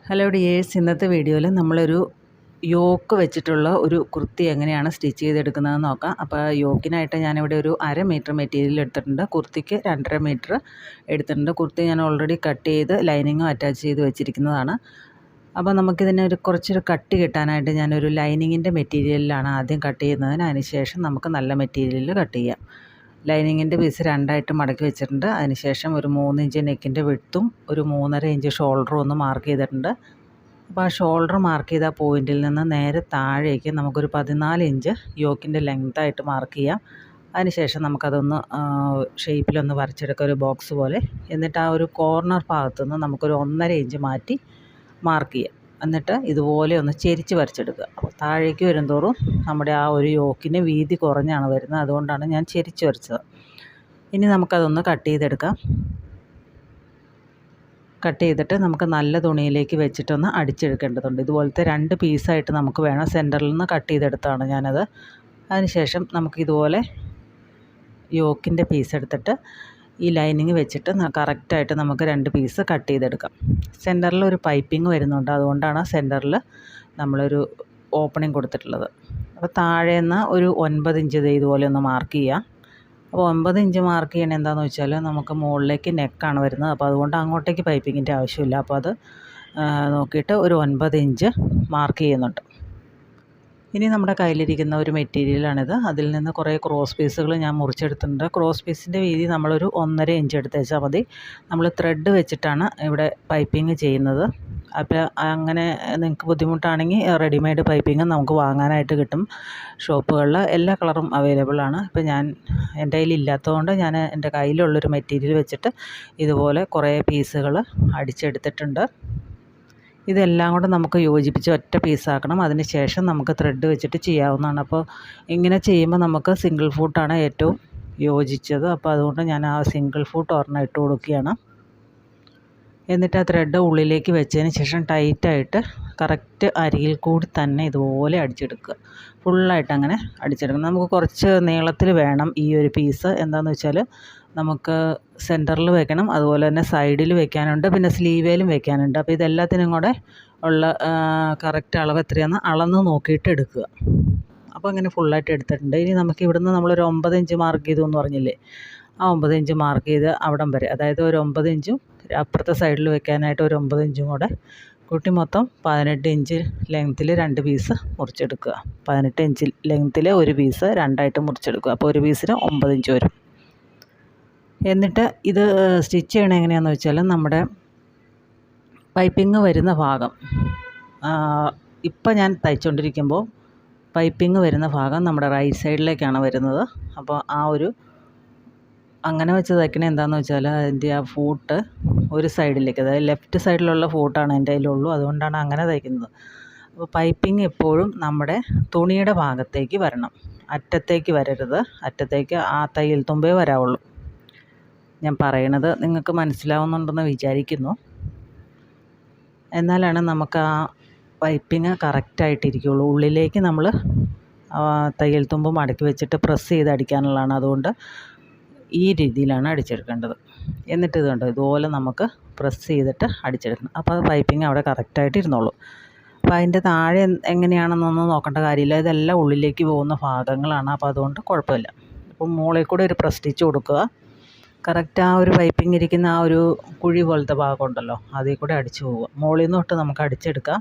Hello dears, ഇന്നത്തെ വീഡിയോയിൽ നമ്മളൊരു യോക്ക് വെച്ചിട്ടുള്ള ഒരു കുർത്തി എങ്ങനെയാണ് സ്റ്റിച്ച് ചെയ്തെടുക്കുന്നതെന്ന് നോക്കാം. അപ്പോൾ യോക്കിനായിട്ട് ഞാനിവിടെ ഒരു 1/2 മീറ്റർ മെറ്റീരിയൽ എടുത്തിട്ടുണ്ട്. കുർത്തിക്ക് 2.5 മീറ്റർ എടുത്തിട്ടുണ്ട്. കുർത്തി ഞാൻ ഓൾറെഡി കട്ട് ചെയ്ത് ലൈനിങ്ങും അറ്റാച്ച് ചെയ്ത് വെച്ചിരിക്കുന്നതാണ്. അപ്പോൾ നമുക്കിതിനെ കുറച്ചൊരു കട്ടി കിട്ടാനായിട്ട് ഞാനൊരു ലൈനിങ്ങിൻ്റെ മെറ്റീരിയലിലാണ് ആദ്യം കട്ട് ചെയ്യുന്നതിന്. അതിനുശേഷം നമുക്ക് നല്ല മെറ്റീരിയലിൽ കട്ട് ചെയ്യാം. ലൈനിങ്ങിൻ്റെ പീസ് 2ആയിട്ട് മടക്കി വെച്ചിട്ടുണ്ട്. അതിനുശേഷം ഒരു 3 ഇഞ്ച് നെക്കിൻ്റെ വിഡ്ത്തും ഒരു 3.5 ഇഞ്ച് ഷോൾഡറും ഒന്ന് മാർക്ക് ചെയ്തിട്ടുണ്ട്. അപ്പോൾ ആ ഷോൾഡർ മാർക്ക് ചെയ്ത പോയിൻറ്റിൽ നിന്ന് നേരെ താഴേക്ക് നമുക്കൊരു 14 ഇഞ്ച് യോക്കിൻ്റെ ലെങ്തായിട്ട് മാർക്ക് ചെയ്യാം. അതിനുശേഷം നമുക്കതൊന്ന് ഷേപ്പിലൊന്ന് വരച്ചെടുക്കാം, ഒരു ബോക്സ് പോലെ. എന്നിട്ട് ആ ഒരു കോർണർ ഭാഗത്തുനിന്ന് നമുക്കൊരു 1.5 ഇഞ്ച് മാറ്റി മാർക്ക് ചെയ്യാം. എന്നിട്ട് ഇതുപോലെ ഒന്ന് ചെരിച്ച് വരച്ചെടുക്കുക. അപ്പോൾ താഴേക്ക് വരുംതോറും നമ്മുടെ ആ ഒരു യോക്കിന് വീതി കുറഞ്ഞാണ് വരുന്നത്, അതുകൊണ്ടാണ് ഞാൻ ചെരിച്ച് വരച്ചത്. ഇനി നമുക്കതൊന്ന് കട്ട് ചെയ്തെടുക്കാം. കട്ട് ചെയ്തിട്ട് നമുക്ക് നല്ല തുണിയിലേക്ക് വെച്ചിട്ടൊന്ന് അടിച്ചെടുക്കേണ്ടതുണ്ട്. ഇതുപോലത്തെ 2 പീസായിട്ട് നമുക്ക് വേണം. സെൻറ്ററിൽ നിന്ന് കട്ട് ചെയ്തെടുത്താണ് ഞാനത്. അതിനുശേഷം നമുക്കിതുപോലെ യോക്കിൻ്റെ പീസ് എടുത്തിട്ട് ഈ ലൈനിങ് വെച്ചിട്ട് കറക്റ്റായിട്ട് നമുക്ക് 2 പീസ് കട്ട് ചെയ്തെടുക്കാം. സെൻറ്ററിൽ ഒരു പൈപ്പിംഗ് വരുന്നുണ്ട്, അതുകൊണ്ടാണ് സെൻറ്ററിൽ നമ്മളൊരു ഓപ്പണിംഗ് കൊടുത്തിട്ടുള്ളത്. അപ്പോൾ താഴെ നിന്ന് ഒരു 9 ഇഞ്ച് ഇതുപോലെ ഒന്ന് മാർക്ക് ചെയ്യാം. അപ്പോൾ 9 ഇഞ്ച് മാർക്ക് ചെയ്യണത് എന്താണെന്ന് വെച്ചാൽ നമുക്ക് മുകളിലേക്ക് നെക്കാണ് വരുന്നത്. അപ്പോൾ അതുകൊണ്ട് അങ്ങോട്ടേക്ക് പൈപ്പിങ്ങിൻ്റെ ആവശ്യമില്ല. അപ്പോൾ അത് നോക്കിയിട്ട് ഒരു 9 ഇഞ്ച് മാർക്ക് ചെയ്യുന്നുണ്ട്. ഇനി നമ്മുടെ കയ്യിലിരിക്കുന്ന ഒരു മെറ്റീരിയലാണിത്. അതിൽ നിന്ന് കുറേ ക്രോസ് പീസുകൾ ഞാൻ മുറിച്ചെടുത്തിട്ടുണ്ട്. ക്രോസ് പീസിൻ്റെ വീതി നമ്മളൊരു 1.5 ഇഞ്ച് എടുത്ത് വെച്ചാൽ മതി. നമ്മൾ ത്രെഡ് വെച്ചിട്ടാണ് ഇവിടെ പൈപ്പിംഗ് ചെയ്യുന്നത്. അപ്പോൾ അങ്ങനെ നിങ്ങൾക്ക് ബുദ്ധിമുട്ടാണെങ്കിൽ റെഡിമെയ്ഡ് പൈപ്പിംഗ് നമുക്ക് വാങ്ങാനായിട്ട് കിട്ടും ഷോപ്പുകളിൽ. എല്ലാ കളറും അവൈലബിൾ ആണ്. ഇപ്പോൾ എൻ്റെ കയ്യിൽ ഇല്ലാത്തതുകൊണ്ട് ഞാൻ എൻ്റെ കയ്യിലുള്ളൊരു മെറ്റീരിയൽ വെച്ചിട്ട് ഇതുപോലെ കുറേ പീസുകൾ അടിച്ചെടുത്തിട്ടുണ്ട്. ഇതെല്ലാം കൂടെ നമുക്ക് യോജിപ്പിച്ച് ഒറ്റ പീസാക്കണം. അതിന് ശേഷം നമുക്ക് ത്രെഡ് വെച്ചിട്ട് ചെയ്യാവുന്നതാണ്. അപ്പോൾ ഇങ്ങനെ ചെയ്യുമ്പോൾ നമുക്ക് സിംഗിൾ ഫൂട്ടാണ് ഏറ്റവും യോജിച്ചത്. അപ്പോൾ അതുകൊണ്ട് ഞാൻ ആ സിംഗിൾ ഫൂട്ട് ഒരെണ്ണം ഇട്ട് കൊടുക്കുകയാണ്. എന്നിട്ട് ആ ത്രെഡ് ഉള്ളിലേക്ക് വെച്ചതിന് ശേഷം ടൈറ്റായിട്ട് കറക്റ്റ് അരിയിൽ കൂടി തന്നെ ഇതുപോലെ അടിച്ചെടുക്കുക. ഫുള്ളായിട്ട് അങ്ങനെ അടിച്ചെടുക്കണം. നമുക്ക് കുറച്ച് നീളത്തിൽ വേണം ഈ ഒരു പീസ്. എന്താണെന്ന് വെച്ചാൽ നമുക്ക് സെൻറ്ററിൽ വെക്കണം, അതുപോലെ തന്നെ സൈഡിൽ വെക്കാനുണ്ട്, പിന്നെ സ്ലീവേലും വെക്കാനുണ്ട്. അപ്പോൾ ഇതെല്ലാത്തിനും കൂടെ ഉള്ള കറക്റ്റ് അളവ് എത്രയാണെന്ന് അളന്ന് നോക്കിയിട്ട് എടുക്കുക. അപ്പോൾ അങ്ങനെ ഫുള്ളായിട്ട് എടുത്തിട്ടുണ്ട്. ഇനി നമുക്ക് ഇവിടുന്ന് നമ്മളൊരു 9 ഇഞ്ച് മാർക്ക് ചെയ്തു എന്ന് പറഞ്ഞില്ലേ, ആ 9 ഇഞ്ച് മാർക്ക് ചെയ്ത് അവിടം വരെ, അതായത് ഒരു 9 ഇഞ്ചും അപ്പുറത്തെ സൈഡിൽ വെക്കാനായിട്ട് ഒരു 9 ഇഞ്ചും കൂടെ കൂട്ടി മൊത്തം 18 ഇഞ്ച് ലെങ്ത്തിൽ 2 പീസ് മുറിച്ചെടുക്കുക. 18 ഇഞ്ച് ലെങ്ത്തിൽ ഒരു പീസ് 2ആയിട്ട് മുറിച്ചെടുക്കുക. അപ്പോൾ ഒരു പീസിന് 9 ഇഞ്ച് വരും. എന്നിട്ട് ഇത് സ്റ്റിച്ച് ചെയ്യണത് എങ്ങനെയാണെന്ന് വെച്ചാൽ നമ്മുടെ പൈപ്പിംഗ് വരുന്ന ഭാഗം, ഇപ്പം ഞാൻ തയ്ച്ചുകൊണ്ടിരിക്കുമ്പോൾ പൈപ്പിംഗ് വരുന്ന ഭാഗം നമ്മുടെ റൈറ്റ് സൈഡിലേക്കാണ് വരുന്നത്. അപ്പോൾ അങ്ങനെ വെച്ച് തയ്ക്കണത് എന്താണെന്ന് വെച്ചാൽ അതിൻ്റെ ആ ഫൂട്ട് ഒരു സൈഡിലേക്ക്, അതായത് ലെഫ്റ്റ് സൈഡിലുള്ള ഫൂട്ടാണ് എൻ്റെ കയ്യിലുള്ളൂ, അതുകൊണ്ടാണ് അങ്ങനെ തയ്ക്കുന്നത്. അപ്പോൾ പൈപ്പിംഗ് എപ്പോഴും നമ്മുടെ തുണിയുടെ ഭാഗത്തേക്ക് വരണം, അറ്റത്തേക്ക് വരരുത്. അറ്റത്തേക്ക് ആ തയ്യൽ തുമ്പേ വരാവുള്ളൂ. ഞാൻ പറയണത് നിങ്ങൾക്ക് മനസ്സിലാവുന്നുണ്ടെന്ന് വിചാരിക്കുന്നു. എന്നാലാണ് നമുക്ക് ആ പൈപ്പിംഗ് കറക്റ്റായിട്ടിരിക്കുകയുള്ളൂ. ഉള്ളിലേക്ക് നമ്മൾ തയ്യൽ തുമ്പ് മടക്കി വെച്ചിട്ട് പ്രസ് ചെയ്ത് അടിക്കാനുള്ളതാണ്. അതുകൊണ്ട് ഈ രീതിയിലാണ് അടിച്ചെടുക്കേണ്ടത്. എന്നിട്ട് ഇത് കണ്ടോ, ഇതുപോലെ നമുക്ക് പ്രസ് ചെയ്തിട്ട് അടിച്ചെടുക്കണം. അപ്പോൾ അത് പൈപ്പിംഗ് അവിടെ കറക്റ്റായിട്ട് ഇരുന്നോളൂ. അപ്പോൾ അതിൻ്റെ താഴെ എങ്ങനെയാണെന്നൊന്നും നോക്കേണ്ട കാര്യമില്ല, ഇതെല്ലാം ഉള്ളിലേക്ക് പോകുന്ന ഭാഗങ്ങളാണ്. അപ്പോൾ അതുകൊണ്ട് കുഴപ്പമില്ല. അപ്പോൾ മുകളിൽ കൂടെ ഒരു പ്രസ് സ്റ്റിച്ച് കൊടുക്കുക. കറക്റ്റ് ആ ഒരു പൈപ്പിംഗ് ഇരിക്കുന്ന ആ ഒരു കുഴി പോലത്തെ ഭാഗം ഉണ്ടല്ലോ, അതിൽ കൂടെ അടിച്ചു പോവുക. മുകളിൽ നിന്ന് തൊട്ട് നമുക്ക് അടിച്ചെടുക്കാം.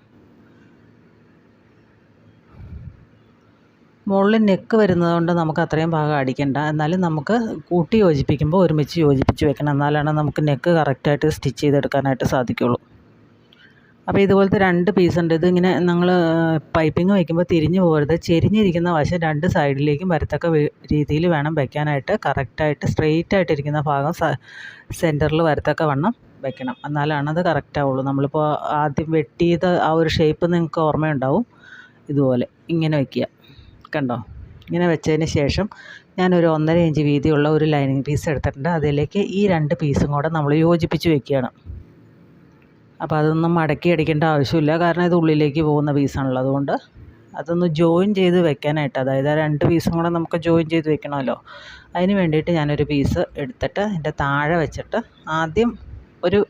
മുകളിൽ നെക്ക് വരുന്നത് കൊണ്ട് നമുക്ക് അത്രയും ഭാഗം അടിക്കണ്ട. എന്നാലും നമുക്ക് കൂട്ടി യോജിപ്പിക്കുമ്പോൾ ഒരുമിച്ച് യോജിപ്പിച്ച് വെക്കണം, എന്നാലാണ് നമുക്ക് നെക്ക് കറക്റ്റായിട്ട് സ്റ്റിച്ച് ചെയ്തെടുക്കാനായിട്ട് സാധിക്കുള്ളൂ. അപ്പോൾ ഇതുപോലത്തെ 2 പീസുണ്ട്. ഇതിങ്ങനെ നിങ്ങൾ പൈപ്പിംഗ് വയ്ക്കുമ്പോൾ തിരിഞ്ഞു പോകരുത്. ചെരിഞ്ഞിരിക്കുന്ന വശം 2 സൈഡിലേക്കും വരത്തക്ക രീതിയിൽ വേണം വയ്ക്കാനായിട്ട്. കറക്റ്റായിട്ട് സ്ട്രെയിറ്റ് ആയിട്ടിരിക്കുന്ന ഭാഗം സെൻറ്ററിൽ വരത്തക്ക വണ്ണം വയ്ക്കണം, എന്നാലാണ് അത് കറക്റ്റാവുള്ളൂ. നമ്മളിപ്പോൾ ആദ്യം വെട്ടിയത് ആ ഒരു ഷേപ്പ് നിങ്ങൾക്ക് ഓർമ്മയുണ്ടാവും. ഇതുപോലെ ഇങ്ങനെ വയ്ക്കുക. കണ്ടോ, ഇങ്ങനെ വെച്ചതിന് ശേഷം ഞാനൊരു 1.5 ഇഞ്ച് വീതിയുള്ള ഒരു ലൈനിങ് പീസ് എടുത്തിട്ടുണ്ട്. അതിലേക്ക് ഈ 2 പീസും കൂടെ നമ്മൾ യോജിപ്പിച്ച് വയ്ക്കുകയാണ്. അപ്പോൾ അതൊന്നും മടക്കി അടിക്കേണ്ട ആവശ്യമില്ല, കാരണം ഇത് ഉള്ളിലേക്ക് പോകുന്ന പീസാണല്ലോ. അതുകൊണ്ട് അതൊന്ന് ജോയിൻ ചെയ്ത് വെക്കാനായിട്ട്, അതായത് ആ 2 പീസും കൂടെ നമുക്ക് ജോയിൻ ചെയ്ത് വെക്കണമല്ലോ, അതിന് വേണ്ടിയിട്ട് ഞാനൊരു പീസ് എടുത്തിട്ട് എൻ്റെ താഴെ വെച്ചിട്ട് ആദ്യം ഒരു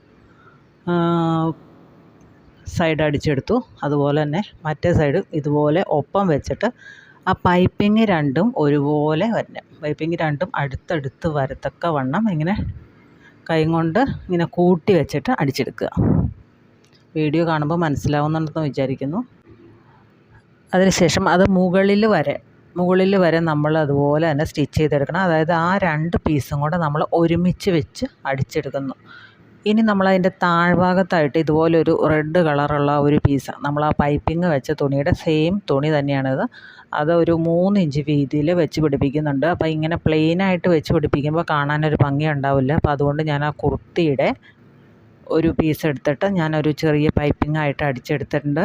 സൈഡ് അടിച്ചെടുത്തു. അതുപോലെ തന്നെ മറ്റേ സൈഡ് ഇതുപോലെ ഒപ്പം വെച്ചിട്ട് ആ പൈപ്പിംഗ് രണ്ടും ഒരുപോലെ വരണം. പൈപ്പിംഗ് രണ്ടും അടുത്തടുത്ത് വരത്തക്ക വണ്ണം ഇങ്ങനെ കൈ കൊണ്ട് ഇങ്ങനെ കൂട്ടി വെച്ചിട്ട് അടിച്ചെടുക്കുക. വീഡിയോ കാണുമ്പോൾ മനസ്സിലാവുന്നുണ്ടെന്ന് വിചാരിക്കുന്നു. അതിനുശേഷം അത് മുകളിൽ വരെ നമ്മൾ അതുപോലെ തന്നെ സ്റ്റിച്ച് ചെയ്തെടുക്കണം. അതായത് ആ 2 പീസും കൂടെ നമ്മൾ ഒരുമിച്ച് വെച്ച് അടിച്ചെടുക്കുന്നു. ഇനി നമ്മളതിൻ്റെ താഴ്ഭാഗത്തായിട്ട് ഇതുപോലൊരു റെഡ് കളറുള്ള ഒരു പീസ്, നമ്മൾ ആ പൈപ്പിംഗ് വെച്ച തുണിയുടെ സെയിം തുണി തന്നെയാണിത്. അത് ഒരു 3 ഇഞ്ച് വീതിയിൽ വെച്ച് പിടിപ്പിക്കുന്നുണ്ട്. അപ്പോൾ ഇങ്ങനെ പ്ലെയിനായിട്ട് വെച്ച് പിടിപ്പിക്കുമ്പോൾ കാണാനൊരു ഭംഗി ഉണ്ടാവില്ല. അപ്പോൾ അതുകൊണ്ട് ഞാൻ ആ കുർത്തിയുടെ ഒരു പീസ് എടുത്തിട്ട് ഞാനൊരു ചെറിയ പൈപ്പിംഗ് ആയിട്ട് അടിച്ചെടുത്തിട്ടുണ്ട്.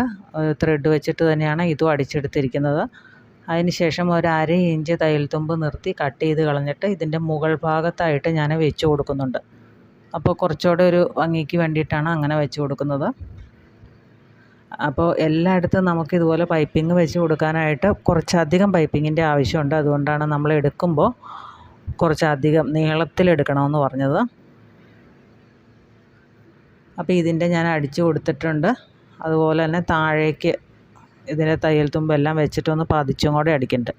ത്രെഡ് വെച്ചിട്ട് തന്നെയാണ് ഇതും അടിച്ചെടുത്തിരിക്കുന്നത്. അതിന് ശേഷം ഒരു 1/2 ഇഞ്ച് തയ്യൽ തുമ്പ് നിർത്തി കട്ട് ചെയ്ത് കളഞ്ഞിട്ട് ഇതിൻ്റെ മുകൾ ഭാഗത്തായിട്ട് ഞാൻ വെച്ച് കൊടുക്കുന്നുണ്ട്. അപ്പോൾ കുറച്ചുകൂടെ ഒരു ഭംഗിക്ക് വേണ്ടിയിട്ടാണ് അങ്ങനെ വെച്ച് കൊടുക്കുന്നത്. അപ്പോൾ എല്ലായിടത്തും നമുക്കിതുപോലെ പൈപ്പിംഗ് വെച്ച് കൊടുക്കാനായിട്ട് കുറച്ചധികം പൈപ്പിങ്ങിൻ്റെ ആവശ്യമുണ്ട്. അതുകൊണ്ടാണ് നമ്മൾ എടുക്കുമ്പോൾ കുറച്ചധികം നീളത്തിലെടുക്കണമെന്ന് പറഞ്ഞത്. അപ്പോൾ ഇതിൻ്റെ ഞാൻ അടിച്ചു കൊടുത്തിട്ടുണ്ട്. അതുപോലെ തന്നെ താഴേക്ക് ഇതിൻ്റെ തയ്യൽ തുമ്പെല്ലാം വെച്ചിട്ടൊന്ന് പതിച്ചും കൂടെ അടിക്കുന്നുണ്ട്.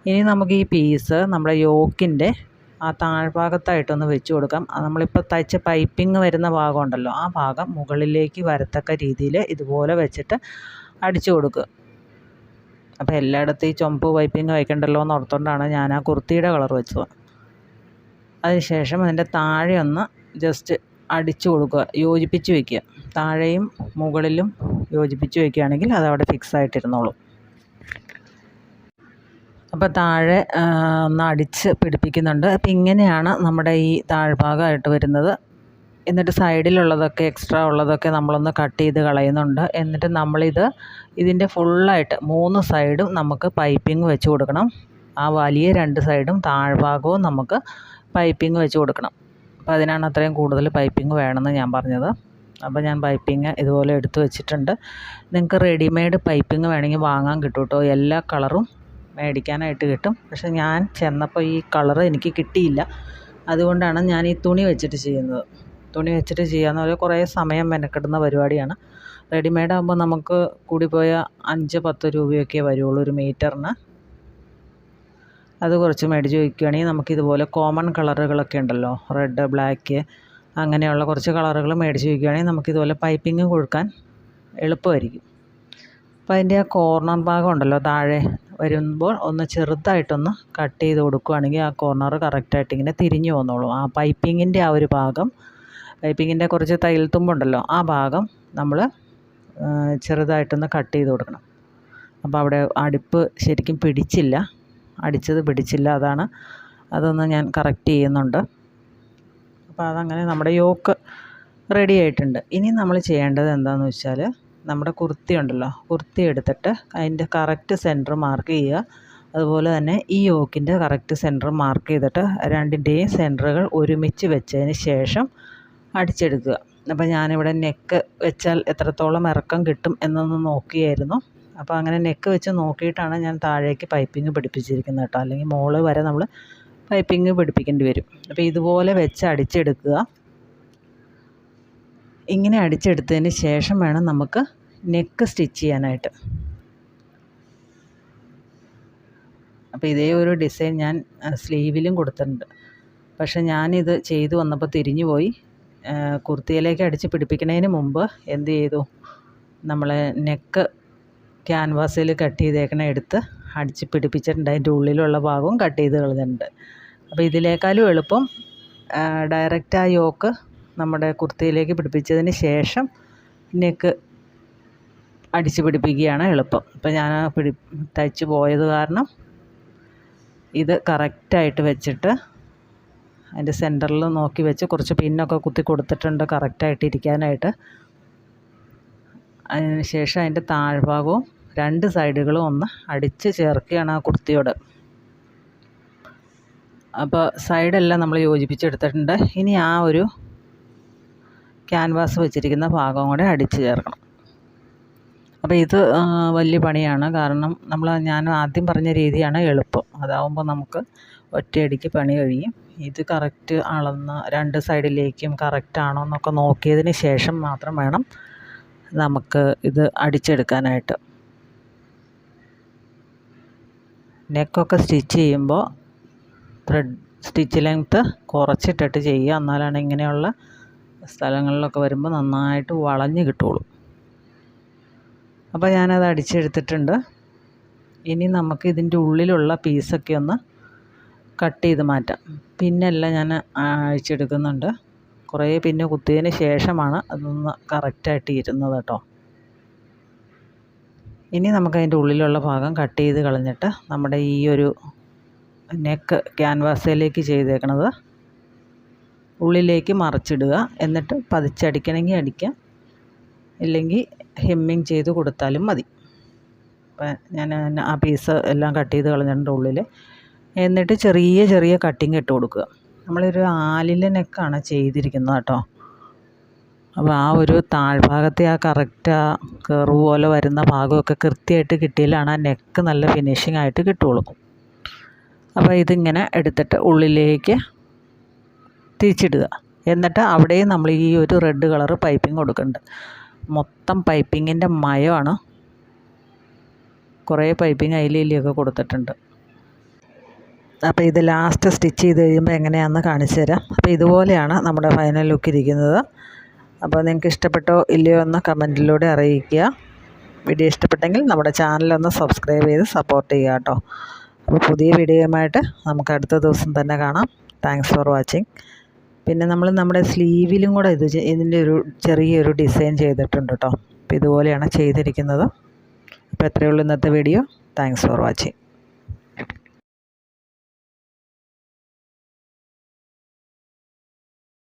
ഇനി നമുക്ക് ഈ പീസ് നമ്മുടെ യോക്കിൻ്റെ ആ താഴ്ഭാഗത്തായിട്ടൊന്ന് വെച്ച് കൊടുക്കാം. നമ്മളിപ്പോൾ തയ്ച്ച പൈപ്പിംഗ് വരുന്ന ഭാഗം ഉണ്ടല്ലോ, ആ ഭാഗം മുകളിലേക്ക് വരത്തക്ക രീതിയിൽ ഇതുപോലെ വെച്ചിട്ട് അടിച്ചു കൊടുക്കുക. അപ്പോൾ എല്ലായിടത്തും ഈ ചുമപ്പ് പൈപ്പിംഗ് വയ്ക്കണ്ടല്ലോ എന്ന് ഓർത്തുകൊണ്ടാണ് ഞാൻ ആ കുർത്തിയുടെ കളർ വെച്ചത്. അതിനുശേഷം അതിൻ്റെ താഴെ ഒന്ന് ജസ്റ്റ് അടിച്ചു കൊടുക്കുക, യോജിപ്പിച്ച് വയ്ക്കുക. താഴെയും മുകളിലും യോജിപ്പിച്ച് വയ്ക്കുകയാണെങ്കിൽ അതവിടെ ഫിക്സ് ആയിട്ടിരുന്നോളും. അപ്പോൾ താഴെ ഒന്ന് അടിച്ച് പിടിപ്പിക്കുന്നുണ്ട്. അപ്പോൾ ഇങ്ങനെയാണ് നമ്മുടെ ഈ താഴ്ഭാഗമായിട്ട് വരുന്നത്. എന്നിട്ട് സൈഡിലുള്ളതൊക്കെ എക്സ്ട്രാ ഉള്ളതൊക്കെ നമ്മളൊന്ന് കട്ട് ചെയ്ത് കളയുന്നുണ്ട്. എന്നിട്ട് ഇതിൻ്റെ ഫുള്ളായിട്ട് 3 സൈഡും നമുക്ക് പൈപ്പിംഗ് വെച്ച് കൊടുക്കണം. ആ വലിയ 2 സൈഡും താഴ്ഭാഗവും നമുക്ക് പൈപ്പിംഗ് വെച്ച് കൊടുക്കണം. അപ്പോൾ അതിനാണ് അത്രയും കൂടുതൽ പൈപ്പിംഗ് വേണമെന്ന് ഞാൻ പറഞ്ഞത്. അപ്പോൾ ഞാൻ പൈപ്പിംഗ് ഇതുപോലെ എടുത്ത് വെച്ചിട്ടുണ്ട്. നിങ്ങൾക്ക് റെഡിമെയ്ഡ് പൈപ്പിംഗ് വേണമെങ്കിൽ വാങ്ങാൻ കിട്ടും കേട്ടോ. എല്ലാ കളറും മേടിക്കാനായിട്ട് കിട്ടും. പക്ഷേ ഞാൻ ചെന്നപ്പോൾ ഈ കളറ് എനിക്ക് കിട്ടിയില്ല. അതുകൊണ്ടാണ് ഞാൻ ഈ തുണി വെച്ചിട്ട് ചെയ്യുന്നത്. തുണി വെച്ചിട്ട് ചെയ്യാന്ന് പറഞ്ഞാൽ കുറേ സമയം മെനക്കെടുന്ന പരിപാടിയാണ്. റെഡിമെയ്ഡ് ആകുമ്പോൾ നമുക്ക് കൂടിപ്പോയ 5-10 രൂപയൊക്കെ വരുള്ളൂ ഒരു മീറ്ററിന്. അത് കുറച്ച് മേടിച്ച് വയ്ക്കുകയാണെങ്കിൽ നമുക്കിതുപോലെ കോമൺ കളറുകളൊക്കെ ഉണ്ടല്ലോ, റെഡ്, ബ്ലാക്ക്, അങ്ങനെയുള്ള കുറച്ച് കളറുകൾ മേടിച്ച് വയ്ക്കുകയാണെങ്കിൽ നമുക്കിതുപോലെ പൈപ്പിംഗ് കൊടുക്കാൻ എളുപ്പമായിരിക്കും. അപ്പോൾ അതിൻ്റെ ആ കോർണർ ഭാഗം ഉണ്ടല്ലോ, താഴെ വരുമ്പോൾ ഒന്ന് ചെറുതായിട്ടൊന്ന് കട്ട് ചെയ്ത് കൊടുക്കുകയാണെങ്കിൽ ആ കോർണർ കറക്റ്റായിട്ട് ഇങ്ങനെ തിരിഞ്ഞു പോന്നോളും. ആ പൈപ്പിങ്ങിൻ്റെ ആ ഒരു ഭാഗം, പൈപ്പിങ്ങിൻ്റെ കുറച്ച് തയ്യൽ തുമ്പുണ്ടല്ലോ, ആ ഭാഗം നമ്മൾ ചെറുതായിട്ടൊന്ന് കട്ട് ചെയ്ത് കൊടുക്കണം. അപ്പോൾ അവിടെ അടിപ്പ് ശരിക്കും അടിച്ചത് പിടിച്ചില്ല. അതൊന്ന് ഞാൻ കറക്റ്റ് ചെയ്യുന്നുണ്ട്. അപ്പോൾ അതങ്ങനെ നമ്മുടെ യോക്ക് റെഡി ആയിട്ടുണ്ട്. ഇനി നമ്മൾ ചെയ്യേണ്ടത് എന്താണെന്ന് വെച്ചാൽ, നമ്മുടെ കുർത്തി ഉണ്ടല്ലോ, കുർത്തി എടുത്തിട്ട് അതിൻ്റെ കറക്റ്റ് സെൻറ്റർ മാർക്ക് ചെയ്യുക. അതുപോലെ തന്നെ ഈ യോക്കിൻ്റെ കറക്റ്റ് സെൻറ്റർ മാർക്ക് ചെയ്തിട്ട് 2ൻ്റെയും സെൻറ്ററുകൾ ഒരുമിച്ച് വെച്ചതിന് ശേഷം അടിച്ചെടുക്കുക. അപ്പോൾ ഞാനിവിടെ നെക്ക് വെച്ചാൽ എത്രത്തോളം ഇറക്കം കിട്ടും എന്നൊന്ന് നോക്കിയായിരുന്നു. അപ്പോൾ അങ്ങനെ നെക്ക് വെച്ച് നോക്കിയിട്ടാണ് ഞാൻ താഴേക്ക് പൈപ്പിംഗ് പിടിപ്പിച്ചിരിക്കുന്നത് കേട്ടോ. അല്ലെങ്കിൽ മുകളിൽ വരെ നമ്മൾ പൈപ്പിംഗ് പിടിപ്പിക്കേണ്ടി വരും. അപ്പോൾ ഇതുപോലെ വെച്ച് അടിച്ചെടുക്കുക. ഇങ്ങനെ അടിച്ചെടുത്തതിന് ശേഷം വേണം നമുക്ക് നെക്ക് സ്റ്റിച്ച് ചെയ്യാനായിട്ട്. അപ്പോൾ ഇതേ ഒരു ഡിസൈൻ ഞാൻ സ്ലീവിലും കൊടുത്തിട്ടുണ്ട്. പക്ഷേ ഞാനിത് ചെയ്തു വന്നപ്പോൾ തിരിഞ്ഞു പോയി. കുർത്തിയിലേക്ക് അടിച്ച് പിടിപ്പിക്കുന്നതിന് മുമ്പ് എന്ത് ചെയ്തു, നമ്മൾ നെക്ക് ക്യാൻവാസിൽ കട്ട് ചെയ്തേക്കണ എടുത്ത് അടിച്ച് പിടിപ്പിച്ചിട്ടുണ്ട്. അതിൻ്റെ ഉള്ളിലുള്ള ഭാഗവും കട്ട് ചെയ്ത് കളഞ്ഞിട്ടുണ്ട്. അപ്പോൾ ഇതിനേക്കാളും എളുപ്പം ഡയറക്റ്റ് ആ യോക്ക് നമ്മുടെ കുർത്തിയിലേക്ക് പിടിപ്പിച്ചതിന് ശേഷം നെക്ക് അടിച്ച് പിടിപ്പിക്കുകയാണ് എളുപ്പം. ഇപ്പോൾ ഞാൻ തയ്ച്ച് പോയത് കാരണം ഇത് കറക്റ്റായിട്ട് വെച്ചിട്ട് അതിൻ്റെ സെൻറ്ററിൽ നോക്കി വെച്ച് കുറച്ച് പിന്നൊക്കെ കുത്തി കൊടുത്തിട്ടുണ്ട് കറക്റ്റായിട്ട് ഇരിക്കാനായിട്ട്. അതിന് ശേഷം അതിൻ്റെ താഴ്ഭാഗവും 2 സൈഡുകളും ഒന്ന് അടിച്ച് ചേർക്കുകയാണ് ആ കുർത്തിയോട്. അപ്പോൾ സൈഡെല്ലാം നമ്മൾ യോജിപ്പിച്ചെടുത്തിട്ടുണ്ട്. ഇനി ആ ഒരു ക്യാൻവാസ് വെച്ചിരിക്കുന്ന ഭാഗം കൂടെ അടിച്ച് ചേർക്കണം. അപ്പോൾ ഇത് വലിയ പണിയാണ്. കാരണം ഞാൻ ആദ്യം പറഞ്ഞ രീതിയാണ് എളുപ്പം. അതാവുമ്പോൾ നമുക്ക് ഒറ്റയടിക്ക് പണി കഴിയും. ഇത് കറക്റ്റ് അളന്ന് 2 സൈഡിലേക്കും കറക്റ്റ് ആണോ എന്നൊക്കെ നോക്കിയതിന് ശേഷം മാത്രം വേണം നമുക്ക് ഇത് അടിച്ചെടുക്കാനായിട്ട്. നെക്കൊക്കെ സ്റ്റിച്ച് ചെയ്യുമ്പോൾ സ്റ്റിച്ച് ലെങ്ത്ത് കുറച്ചിട്ടിട്ട് ചെയ്യുക, എന്നാലാണ് ഇങ്ങനെയുള്ള സ്ഥലങ്ങളിലൊക്കെ വരുമ്പോൾ നന്നായിട്ട് വളഞ്ഞ് കിട്ടുള്ളൂ. അപ്പോൾ ഞാനത് അടിച്ചെടുത്തിട്ടുണ്ട്. ഇനി നമുക്ക് ഇതിൻ്റെ ഉള്ളിലുള്ള പീസൊക്കെ ഒന്ന് കട്ട് ചെയ്ത് മാറ്റാം. പിന്നെല്ലാം ഞാൻ അഴിച്ചെടുക്കുന്നുണ്ട്. കുറേ പിന്നെ കുത്തിയതിന് ശേഷമാണ് അതൊന്ന് കറക്റ്റായിട്ട് ഇരുന്നത് കേട്ടോ. ഇനി നമുക്കതിൻ്റെ ഉള്ളിലുള്ള ഭാഗം കട്ട് ചെയ്ത് കളഞ്ഞിട്ട് നമ്മുടെ ഈ ഒരു നെക്ക് ക്യാൻവാസിലേക്ക് ചെയ്തേക്കണത് ഉള്ളിലേക്ക് മറിച്ചിടുക. എന്നിട്ട് പതിച്ചടിക്കണമെങ്കിൽ അടിക്കാം, ഇല്ലെങ്കിൽ ഹെമ്മിങ് ചെയ്ത് കൊടുത്താലും മതി. അപ്പം ഞാൻ ആ പീസ് എല്ലാം കട്ട് ചെയ്ത് കളഞ്ഞിട്ടുണ്ട് ഉള്ളിൽ. എന്നിട്ട് ചെറിയ ചെറിയ കട്ടിങ് ഇട്ട് കൊടുക്കുക. നമ്മളൊരു ആലിലെ നെക്കാണ് ചെയ്തിരിക്കുന്നത് കേട്ടോ. അപ്പോൾ ആ ഒരു താഴ്ഭാഗത്തെ ആ കറക്റ്റ് ആ കർവ് പോലെ വരുന്ന ഭാഗമൊക്കെ കൃത്യമായിട്ട് കിട്ടിയാലാണ് ആ നെക്ക് നല്ല ഫിനിഷിംഗ് ആയിട്ട് കിട്ടുള്ളൂ. അപ്പോൾ ഇതിങ്ങനെ എടുത്തിട്ട് ഉള്ളിലേക്ക് തിരിച്ചിടുക. എന്നിട്ട് അവിടെയും നമ്മൾ ഈ ഒരു റെഡ് കളർ പൈപ്പിംഗ് കൊടുക്കുന്നുണ്ട്. മൊത്തം പൈപ്പിങ്ങിൻ്റെ മയമാണ്. കുറേ പൈപ്പിംഗ് അയിലൊക്കെ കൊടുത്തിട്ടുണ്ട്. അപ്പോൾ ഇത് ലാസ്റ്റ് സ്റ്റിച്ച് ചെയ്ത് കഴിയുമ്പോൾ എങ്ങനെയാണെന്ന് കാണിച്ചു തരാം. അപ്പോൾ ഇതുപോലെയാണ് നമ്മുടെ ഫൈനൽ ലുക്ക് ഇരിക്കുന്നത്. അപ്പോൾ നിങ്ങൾക്ക് ഇഷ്ടപ്പെട്ടോ ഇല്ലയോ എന്ന് കമൻറ്റിലൂടെ അറിയിക്കുക. വീഡിയോ ഇഷ്ടപ്പെട്ടെങ്കിൽ നമ്മുടെ ചാനലൊന്ന് സബ്സ്ക്രൈബ് ചെയ്ത് സപ്പോർട്ട് ചെയ്യുക കേട്ടോ. അപ്പോൾ പുതിയ വീഡിയോയുമായിട്ട് നമുക്ക് അടുത്ത ദിവസം തന്നെ കാണാം. Thanks for watching. പിന്നെ നമ്മൾ നമ്മുടെ സ്ലീവിലും കൂടെ ഇതിൻ്റെ ഒരു ചെറിയൊരു ഡിസൈൻ ചെയ്തിട്ടുണ്ട് കേട്ടോ. അപ്പോൾ ഇതുപോലെയാണ് ചെയ്തിരിക്കുന്നത്. അപ്പോൾ എത്രയേ ഉള്ളൂ ഇന്നത്തെ വീഡിയോ. Thanks for watching.